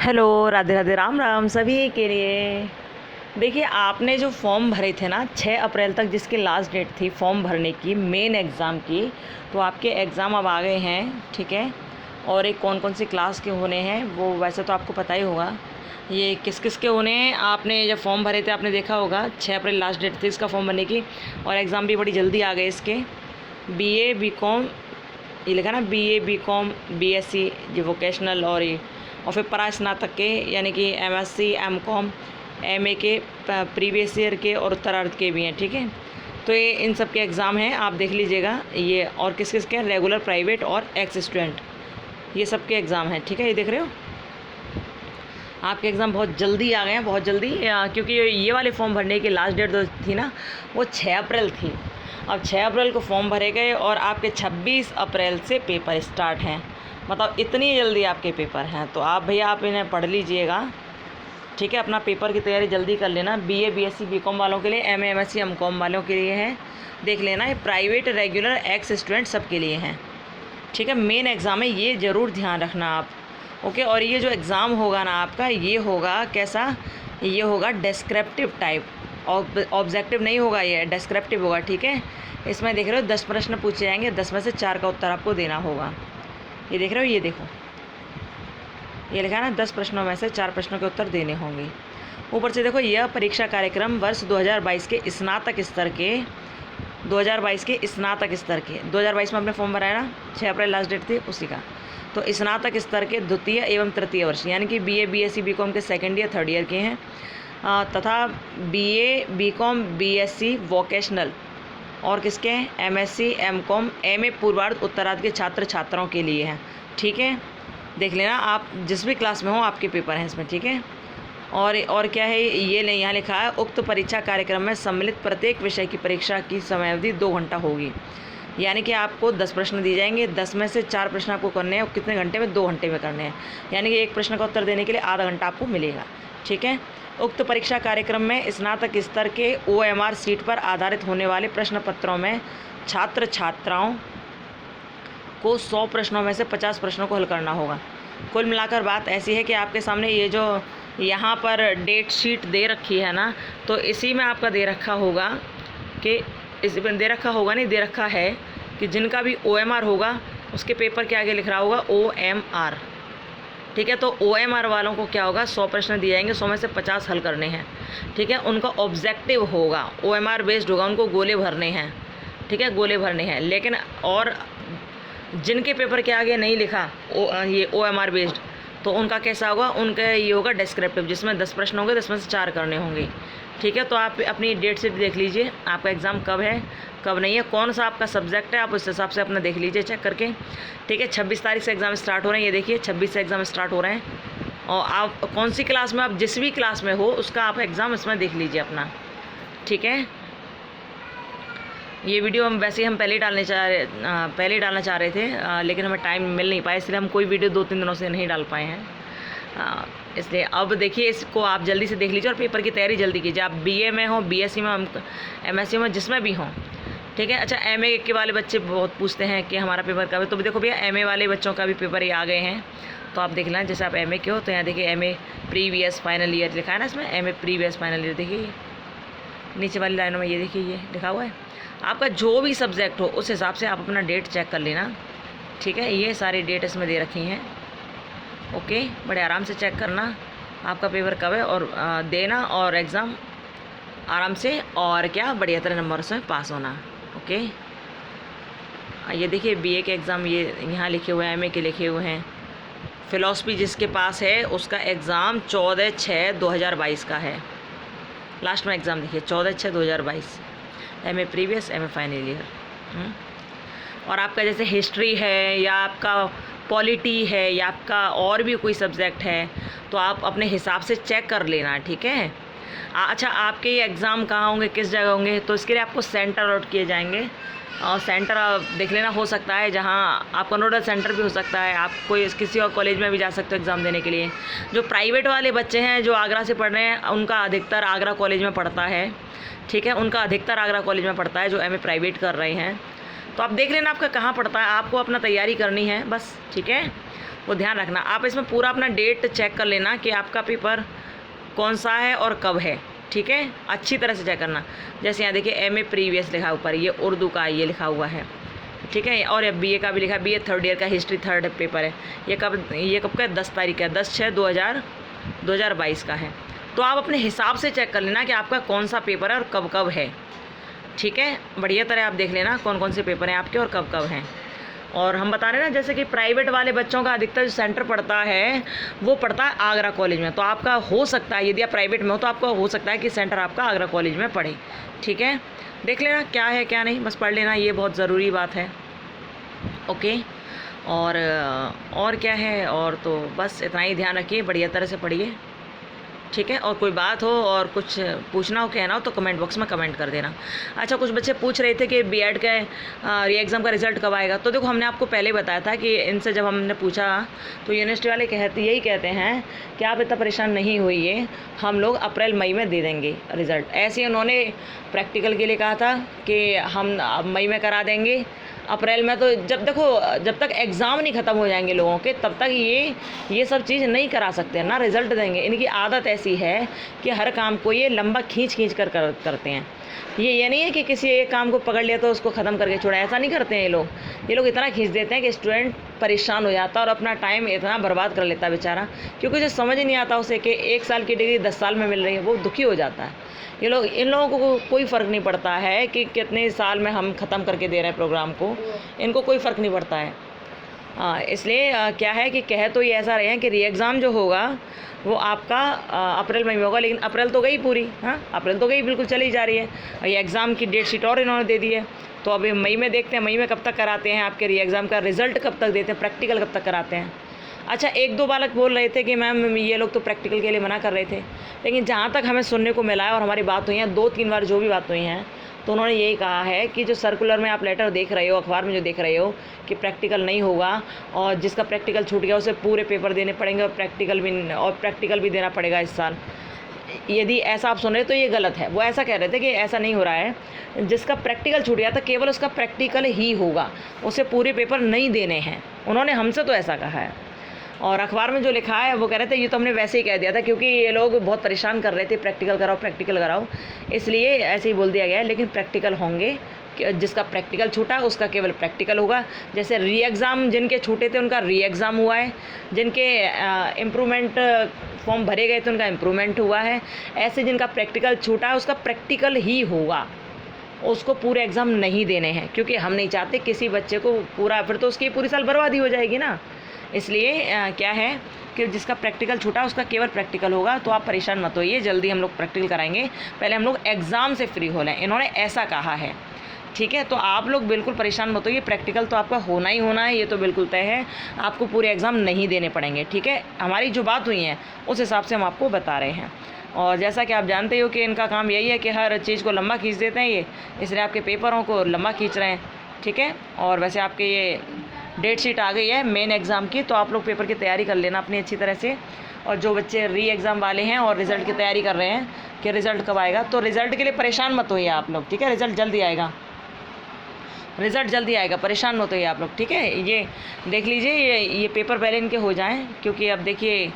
Hello, Radhe Radhe, Ram Ram सभी के लिए। देखिए, आपने जो फॉर्म भरे थे ना 6 अप्रैल तक, जिसकी लास्ट डेट थी फॉर्म भरने की मेन एग्ज़ाम की, तो आपके एग्ज़ाम अब आ गए हैं, ठीक है। और एक कौन कौन सी क्लास के होने हैं वो वैसे तो आपको पता ही होगा। ये किस किस के होने हैं, आपने जब फॉर्म भरे थे आपने देखा होगा। 6 अप्रैल लास्ट डेट थी इसका फॉर्म भरने की, और एग्ज़ाम भी बड़ी जल्दी आ गए इसके। BA BCom, ये लिखा ना BA BCom BSc जो वोकेशनल, और फिर परास्नातक के यानी कि MSc MCom MA के प्रीवियस ईयर के और उत्तरार्ध के भी हैं, ठीक है। तो ये इन सब के एग्ज़ाम हैं, आप देख लीजिएगा ये। और किस किस के हैं, रेगुलर, प्राइवेट और एक्स स्टूडेंट, ये सब के एग्ज़ाम हैं, ठीक है। ये देख रहे हो, आपके एग्ज़ाम बहुत जल्दी आ गए हैं, बहुत जल्दी, क्योंकि ये वाले फॉर्म भरने की लास्ट डेट जो थी ना वो 6 अप्रैल थी। अब 6 अप्रैल को फॉर्म भरे गए और आपके 26 अप्रैल से पेपर स्टार्ट हैं। मतलब इतनी जल्दी आपके पेपर हैं, तो आप भैया आप इन्हें पढ़ लीजिएगा, ठीक है। अपना पेपर की तैयारी जल्दी कर लेना। BA BSc BCom वालों के लिए, MA MSc MCom वालों के लिए है, देख लेना। ये प्राइवेट, रेगुलर, एक्स स्टूडेंट सब के लिए हैं, ठीक है। मेन एग्ज़ाम है, ये ज़रूर ध्यान रखना आप, ओके। और ये जो एग्ज़ाम होगा ना आपका, ये होगा कैसा, ये होगा डेस्क्रिप्टिव टाइप, ऑब्जेक्टिव नहीं होगा, ये डेस्क्रिप्टिव होगा, ठीक है। इसमें देख रहे हो 10 प्रश्न पूछे जाएंगे, 10 में से 4 का उत्तर आपको देना होगा। ये देख रहे हो, ये देखो, ये लिखा है ना 10 प्रश्नों में से 4 प्रश्नों के उत्तर देने होंगे। ऊपर से देखो, यह परीक्षा कार्यक्रम वर्ष 2022 के स्नातक स्तर के, 2022 के स्नातक स्तर के, 2022 में आपने फॉर्म भरा है ना, 6 अप्रैल लास्ट डेट थी उसी का। तो स्नातक स्तर के द्वितीय एवं तृतीय वर्ष यानी कि BA BSc BCom के सेकेंड ईयर थर्ड ईयर के हैं, तथा BA BCom BSc वोकेशनल और किसके हैं, MSc MCom MA पूर्वार्ध उत्तरार्ध के छात्र छात्राओं के लिए हैं, ठीक है। देख लेना, आप जिस भी क्लास में हो आपके पेपर हैं इसमें, ठीक है। और क्या है, ये नहीं, यहाँ लिखा है उक्त परीक्षा कार्यक्रम में सम्मिलित प्रत्येक विषय की परीक्षा की समयावधि 2 घंटा होगी। यानी कि आपको 10 प्रश्न दिए जाएंगे, 10 में से 4 प्रश्न आपको करने हैं, और कितने घंटे में, 2 घंटे में करने हैं। यानी कि एक प्रश्न का उत्तर देने के लिए आधा घंटा आपको मिलेगा, ठीक है। उक्त परीक्षा कार्यक्रम में स्नातक स्तर के OMR सीट पर आधारित होने वाले प्रश्न पत्रों में छात्र छात्राओं को 100 प्रश्नों में से 50 प्रश्नों को हल करना होगा। कुल मिलाकर बात ऐसी है कि आपके सामने ये जो यहाँ पर डेट शीट दे रखी है ना, तो इसी में आपका दे रखा होगा कि इस दे रखा होगा नहीं, दे रखा है कि जिनका भी OMR होगा उसके पेपर के आगे लिख रहा होगा OMR, ठीक है। तो OMR वालों को क्या होगा, 100 प्रश्न दिए जाएंगे, 100 में से 50 हल करने हैं, ठीक है। उनका ऑब्जेक्टिव होगा, OMR बेस्ड होगा, उनको गोले भरने हैं, ठीक है, गोले भरने हैं। लेकिन और जिनके पेपर के आगे नहीं लिखा ये OMR बेस्ड, तो उनका कैसा होगा, उनका ये होगा डिस्क्रिप्टिव, जिसमें 10 प्रश्न होंगे, 10 में से 4 करने होंगे, ठीक है। तो आप अपनी डेट शीट देख लीजिए, आपका एग्ज़ाम कब है कब नहीं है, कौन सा आपका सब्जेक्ट है, आप उस हिसाब से अपना देख लीजिए चेक करके, ठीक है। 26 तारीख से एग्ज़ाम स्टार्ट हो रहे हैं, ये देखिए 26 से एग्ज़ाम स्टार्ट हो रहे हैं। और आप कौन सी क्लास में, आप जिस भी क्लास में हो उसका आप एग्ज़ाम इसमें देख लीजिए अपना, ठीक है। ये वीडियो हम वैसे हम पहले डालना चाह रहे थे, लेकिन हमें टाइम मिल नहीं पाया, इसलिए हम कोई वीडियो 2-3 दिनों से नहीं डाल पाए हैं। इसलिए अब देखिए, इसको आप जल्दी से देख लीजिए और पेपर की तैयारी जल्दी कीजिए। आप BA में हो, BSc में, MSc में, जिसमें भी हों, ठीक है। अच्छा, MA के वाले बच्चे बहुत पूछते हैं कि हमारा पेपर कब है, तो देखो भैया MA वाले बच्चों का भी पेपर ये आ गए हैं, तो आप देख लेना। जैसे आप MA के हो तो यहाँ देखिए MA प्रीवियस फाइनल ईयर लिखा है ना इसमें, MA प्रीवियस फाइनल ईयर, देखिए नीचे वाली लाइनों में ये देखिए ये लिखा हुआ है। आपका जो भी सब्जेक्ट हो उस हिसाब से आप अपना डेट चेक कर लेना, ठीक है। ये सारी डेट इसमें दे रखी हैं, ओके। बड़े आराम से चेक करना आपका पेपर कब है, और देना, और एग्ज़ाम आराम से, और क्या बढ़िया तरह नंबर से पास होना, ओके। ये देखिए BA के एग्ज़ाम ये यहाँ लिखे हुए हैं, MA के लिखे हुए हैं। फ़िलॉसफी जिसके पास है उसका एग्ज़ाम 14/6/2022 का है, लास्ट में एग्ज़ाम देखिए 14/6/2022, MA previous, MA final year. और आपका जैसे हिस्ट्री है, या आपका पॉलिटी है, या आपका और भी कोई सब्जेक्ट है, तो आप अपने हिसाब से चेक कर लेना, ठीक है। अच्छा, आपके ये एग्ज़ाम कहाँ होंगे, किस जगह होंगे, तो इसके लिए आपको सेंटर अलॉट किए जाएंगे, और सेंटर देख लेना, हो सकता है जहाँ आपका नोडल सेंटर भी हो सकता है, आप कोई किसी और कॉलेज में भी जा सकते हो एग्ज़ाम देने के लिए। जो प्राइवेट वाले बच्चे हैं जो आगरा से पढ़ रहे हैं, उनका अधिकतर आगरा कॉलेज में पढ़ता है, ठीक है, उनका अधिकतर आगरा कॉलेज में पढ़ता है जो MA प्राइवेट कर रहे हैं। तो आप देख लेना आपका कहाँ पड़ता है, आपको अपना तैयारी करनी है बस, ठीक है। वो ध्यान रखना। आप इसमें पूरा अपना डेट चेक कर लेना कि आपका पेपर कौन सा है और कब है, ठीक है, अच्छी तरह से चेक करना। जैसे यहाँ देखिए MA प्रीवियस लिखा ऊपर, ये उर्दू का ये लिखा हुआ है, ठीक है, और BA का भी लिखा है, BA थर्ड ईयर का हिस्ट्री थर्ड पेपर है। ये कब का 10 तारीख का, 10/6/2022 का है। तो आप अपने हिसाब से चेक कर लेना कि आपका कौन सा पेपर है और कब कब है, ठीक है। बढ़िया तरह आप देख लेना कौन कौन से पेपर हैं आपके और कब कब हैं। और हम बता रहे हैं ना, जैसे कि प्राइवेट वाले बच्चों का अधिकतर जो सेंटर पड़ता है वो पड़ता है आगरा कॉलेज में। तो आपका हो सकता है, यदि आप प्राइवेट में हो तो आपका हो सकता है कि सेंटर आपका आगरा कॉलेज में पड़े, ठीक है। देख लेना क्या है क्या नहीं, बस पढ़ लेना, ये बहुत ज़रूरी बात है, ओके। और क्या है, और तो बस इतना ही ध्यान रखिए, बढ़िया तरह से पढ़िए, ठीक है। और कोई बात हो और कुछ पूछना हो, कहना हो तो कमेंट बॉक्स में कमेंट कर देना। अच्छा, कुछ बच्चे पूछ रहे थे कि B.Ed का री एग्ज़ाम का रिज़ल्ट कब आएगा। तो देखो, हमने आपको पहले बताया था कि इनसे जब हमने पूछा तो यूनिवर्सिटी वाले यही कहते हैं कि आप इतना परेशान नहीं होइए, हम लोग अप्रैल मई में दे देंगे रिज़ल्ट। ऐसे ही उन्होंने प्रैक्टिकल के लिए कहा था कि हम मई में करा देंगे, अप्रैल में। तो जब तक एग्ज़ाम नहीं ख़त्म हो जाएंगे लोगों के, तब तक ये सब चीज़ नहीं करा सकते ना, रिज़ल्ट देंगे। इनकी आदत ऐसी है कि हर काम को ये लंबा खींच कर करते हैं। ये नहीं है कि किसी एक काम को पकड़ लिया तो उसको ख़त्म करके छोड़ा, ऐसा नहीं करते हैं ये लोग इतना खींच देते हैं कि स्टूडेंट परेशान हो जाता है और अपना टाइम इतना बर्बाद कर लेता है बेचारा, क्योंकि जो समझ नहीं आता उसे कि 1 साल की डिग्री 10 साल में मिल रही है, वो दुखी हो जाता है। इन लोगों को कोई फ़र्क नहीं पड़ता है कि कितने साल में हम ख़त्म करके दे रहे हैं प्रोग्राम को, इनको कोई फ़र्क नहीं पड़ता है। इसलिए क्या है कि कह तो ये ऐसा रहे हैं कि री एग्ज़ाम जो होगा वो आपका अप्रैल मई में होगा, लेकिन अप्रैल तो गई पूरी, हाँ, अप्रैल तो गई, बिल्कुल चली जा रही है। ये एग्ज़ाम की डेट शीट और इन्होंने दे दी है। तो अभी मई में देखते हैं, मई में कब तक कराते हैं आपके री एग्ज़ाम का रिज़ल्ट, कब तक देते हैं, प्रैक्टिकल कब तक कराते हैं। अच्छा, 1-2 बालक बोल रहे थे कि मैम ये लोग तो प्रैक्टिकल के लिए मना कर रहे थे, लेकिन जहाँ तक हमें सुनने को मिला है और हमारी बात हुई है 2-3 बार जो भी बात हुई हैं, तो उन्होंने यही कहा है कि जो सर्कुलर में आप लेटर देख रहे हो, अखबार में जो देख रहे हो कि प्रैक्टिकल नहीं होगा, और जिसका प्रैक्टिकल छूट गया उसे पूरे पेपर देने पड़ेंगे और प्रैक्टिकल भी देना पड़ेगा इस साल। यदि ऐसा आप सुन रहे हो तो ये गलत है। वो ऐसा कह रहे थे कि ऐसा नहीं हो रहा है, जिसका प्रैक्टिकल छूट गया था केवल उसका प्रैक्टिकल ही होगा, उसे पूरे पेपर नहीं देने हैं। उन्होंने हमसे तो ऐसा कहा है, और अखबार में जो लिखा है वो कह रहे थे ये तो हमने वैसे ही कह दिया था, क्योंकि ये लोग बहुत परेशान कर रहे थे प्रैक्टिकल कराओ, इसलिए ऐसे ही बोल दिया गया है। लेकिन प्रैक्टिकल होंगे, जिसका प्रैक्टिकल छूटा उसका केवल प्रैक्टिकल होगा। जैसे री एग्ज़ाम जिनके छूटे थे उनका री एग्ज़ाम हुआ है, जिनके इम्प्रूवमेंट फॉर्म भरे गए थे उनका इम्प्रूवमेंट हुआ है, ऐसे जिनका प्रैक्टिकल छूटा है उसका प्रैक्टिकल ही होगा, उसको पूरे एग्ज़ाम नहीं देने हैं, क्योंकि हम नहीं चाहते किसी बच्चे को पूरा, फिर तो उसकी पूरी साल बर्बादी हो जाएगी ना। इसलिए क्या है कि जिसका प्रैक्टिकल छूटा उसका केवल प्रैक्टिकल होगा। तो आप परेशान मत होइए, जल्दी हम लोग प्रैक्टिकल कराएंगे, पहले हम लोग एग्ज़ाम से फ्री हो लें, इन्होंने ऐसा कहा है, ठीक है। तो आप लोग बिल्कुल परेशान मत होइए, प्रैक्टिकल तो आपका होना ही होना है, ये तो बिल्कुल तय है, आपको पूरे एग्ज़ाम नहीं देने पड़ेंगे, ठीक है। हमारी जो बात हुई है उस हिसाब से हम आपको बता रहे हैं। और जैसा कि आप जानते हो कि इनका काम यही है कि हर चीज़ को लंबा खींच देते हैं ये, इसलिए आपके पेपरों को लंबा खींच रहे हैं, ठीक है। और वैसे आपके ये डेट शीट आ गई है मेन एग्ज़ाम की, तो आप लोग पेपर की तैयारी कर लेना अपनी अच्छी तरह से। और जो बच्चे री एग्ज़ाम वाले हैं और रिज़ल्ट की तैयारी कर रहे हैं कि रिज़ल्ट कब आएगा, तो रिज़ल्ट के लिए परेशान मत होइए आप लोग, ठीक है। रिज़ल्ट जल्दी आएगा, परेशान मत होइए आप लोग, ठीक है। ये देख लीजिए, ये पेपर पहले इनके हो जाएं, क्योंकि अब देखिए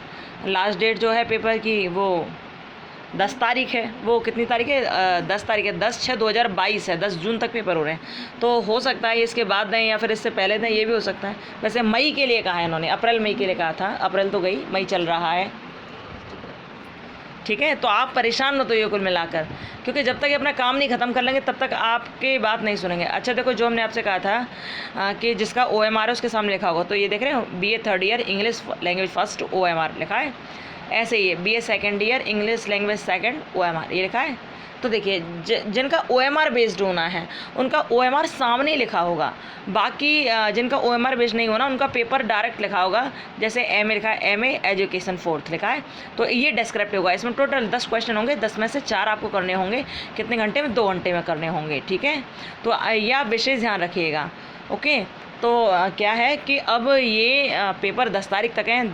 लास्ट डेट जो है पेपर की वो 10 तारीख है, वो कितनी तारीख है, 10 तारीख है, 10/6/2022 है, 10 जून तक पेपर हो रहे हैं। तो हो सकता है इसके बाद दें या फिर इससे पहले दें, ये भी हो सकता है। वैसे मई के लिए कहा है इन्होंने, अप्रैल मई के लिए कहा था, अप्रैल तो गई, मई चल रहा है, ठीक है। तो आप परेशान मत होइए कुल मिलाकर, क्योंकि जब तक ये अपना काम नहीं ख़त्म कर लेंगे तब तक आपकी बात नहीं सुनेंगे। अच्छा देखो, जो हमने आपसे कहा था कि जिसका OMR है उसके सामने लिखा होगा, तो ये देख रहे हो BA third year English language first OMR लिखा है, ऐसे ही BA second year English language second OMR ये लिखा है। तो देखिए जिनका OMR बेस्ड होना है उनका OMR सामने लिखा होगा, बाकी जिनका OMR बेस्ड नहीं होना उनका पेपर डायरेक्ट लिखा होगा। जैसे MA लिखा है, MA एजुकेशन फोर्थ लिखा है, तो ये डिस्क्रिप्टिव होगा। इसमें टोटल 10 क्वेश्चन होंगे, 10 में से 4 आपको करने होंगे, कितने घंटे में, 2 घंटे में करने होंगे, ठीक है। तो ये आप विशेष ध्यान रखिएगा, ओके। तो क्या है कि अब ये पेपर 10 तारीख तक हैं,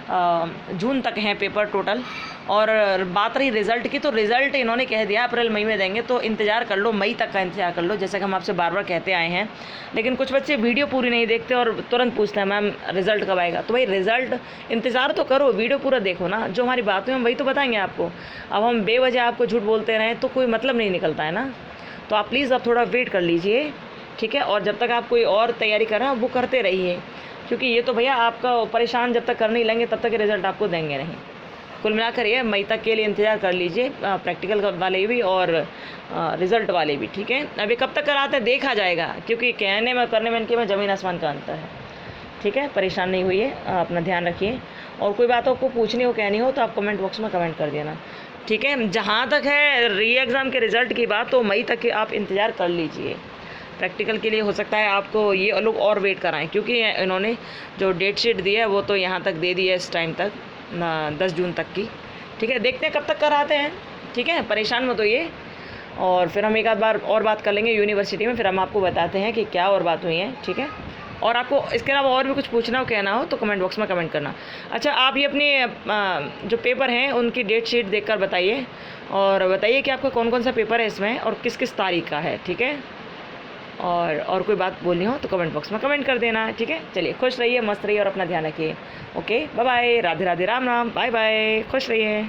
जून तक हैं पेपर टोटल। और बात रही रिज़ल्ट की, तो रिज़ल्ट इन्होंने कह दिया अप्रैल मई में देंगे, तो इंतज़ार कर लो, मई तक का इंतज़ार कर लो, जैसा कि हम आपसे बार बार कहते आए हैं। लेकिन कुछ बच्चे वीडियो पूरी नहीं देखते और तुरंत पूछते हैं मैम रिज़ल्ट कब आएगा। तो भाई रिज़ल्ट इंतज़ार तो करो, वीडियो पूरा देखो ना, जो हमारी बातें हैं वही तो बताएंगे आपको। अब हम बेवजह आपको झूठ बोलते रहें तो कोई मतलब नहीं निकलता है ना। तो आप प्लीज़ अब थोड़ा वेट कर लीजिए, ठीक है। और जब तक आप कोई और तैयारी कर रहे हैं वो करते रहिए, क्योंकि ये तो भैया आपका परेशान जब तक कर नहीं लेंगे तब तक रिज़ल्ट आपको देंगे नहीं। कुल मिलाकर ये मई तक के लिए इंतज़ार कर लीजिए, प्रैक्टिकल वाले भी और रिज़ल्ट वाले भी, ठीक है। अभी कब तक कराते हैं देखा जाएगा, क्योंकि कहने में करने में इनके में ज़मीन आसमान का अंतर है, ठीक है। परेशान नहीं हुई है, अपना ध्यान रखिए। और कोई बात आपको पूछनी हो कहनी हो तो आप कमेंट बॉक्स में कमेंट कर देना, ठीक है। जहाँ तक है री एग्ज़ाम के रिज़ल्ट की बात, तो मई तक के आप इंतज़ार कर लीजिए। प्रैक्टिकल के लिए हो सकता है आपको ये लोग और वेट कराएं, क्योंकि इन्होंने जो डेट शीट दी है वो तो यहाँ तक दे दी है इस टाइम तक 10 जून तक की, ठीक है। देखते हैं कब तक कराते हैं, ठीक है। परेशान मत होइए, और फिर हम एक आध बार और बात कर लेंगे यूनिवर्सिटी में, फिर हम आपको बताते हैं कि क्या और बात हुई है, ठीक है। और आपको इसके अलावा और भी कुछ पूछना हो कहना हो तो कमेंट बॉक्स में कमेंट करना। अच्छा, आप ये अपने जो पेपर हैं उनकी डेट शीट देखकर बताइए, और बताइए कि आपका कौन कौन सा पेपर है इसमें और किस किस तारीख का है, ठीक है। और कोई बात बोलनी हो तो कमेंट बॉक्स में कमेंट कर देना, ठीक है। चलिए, खुश रहिए, मस्त रहिए और अपना ध्यान रखिए। Okay, bye bye, Radhe Radhe, Ram Ram, bye bye, खुश रहिए।